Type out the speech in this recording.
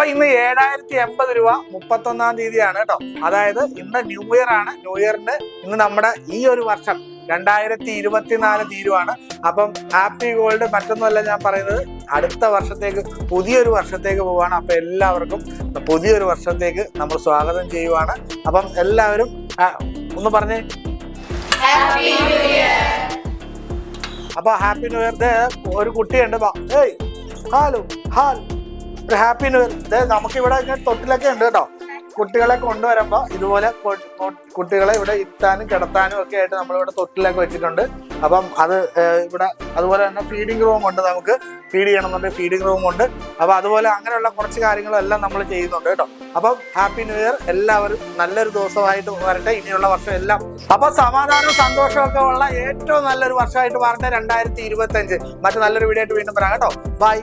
അപ്പൊ ഇന്ന് 7080 രൂപ 31-ാം തീയതിയാണ് കേട്ടോ. അതായത് ഇന്ന് ന്യൂ ഇയർ ആണ്. ന്യൂ ഇയറിന് ഇന്ന് നമ്മുടെ ഈ ഒരു വർഷം 2024 തീരുവാണ്. അപ്പം ഹാപ്പി ഗോൾഡ് മറ്റൊന്നുമല്ല ഞാൻ പറയുന്നത്, അടുത്ത വർഷത്തേക്ക് പുതിയൊരു വർഷത്തേക്ക് പോവാണ്. അപ്പൊ എല്ലാവർക്കും പുതിയൊരു വർഷത്തേക്ക് നമ്മൾ സ്വാഗതം ചെയ്യുവാണ്. അപ്പം എല്ലാവരും ഒന്ന് പറഞ്ഞേ അപ്പൊ ഹാപ്പി ന്യൂ ഇയർ. ഒരു കുട്ടിയുണ്ട്, ഏയ് ഹലോ ഒരു ഹാപ്പി ന്യൂ ഇയർ. നമുക്കിവിടെ തൊട്ടിലൊക്കെ ഉണ്ട് കേട്ടോ. കുട്ടികളെ കൊണ്ടുവരുമ്പോ ഇതുപോലെ കുട്ടികളെ ഇവിടെ ഇരുത്താനും കിടത്താനും ഒക്കെ ആയിട്ട് നമ്മളിവിടെ തൊട്ടിലൊക്കെ വെച്ചിട്ടുണ്ട്. അപ്പം അത് ഇവിടെ അതുപോലെ തന്നെ ഫീഡിങ് റൂം ഉണ്ട്, നമുക്ക് ഫീഡ് ചെയ്യണമെന്നുണ്ടെങ്കിൽ ഫീഡിങ് റൂം ഉണ്ട്. അപ്പൊ അതുപോലെ അങ്ങനെയുള്ള കുറച്ച് കാര്യങ്ങളും എല്ലാം നമ്മൾ ചെയ്യുന്നുണ്ട് കേട്ടോ. അപ്പം ഹാപ്പി ന്യൂ ഇയർ, എല്ലാവരും നല്ലൊരു ദിവസമായിട്ട് വരട്ടെ ഇനിയുള്ള വർഷം എല്ലാം. അപ്പൊ സമാധാനവും സന്തോഷവും ഒക്കെ ഉള്ള ഏറ്റവും നല്ലൊരു വർഷമായിട്ട് വരട്ടെ 2025. മറ്റു നല്ലൊരു വീഡിയോ ആയിട്ട് വീണ്ടും പറയാം കേട്ടോ. ബൈ.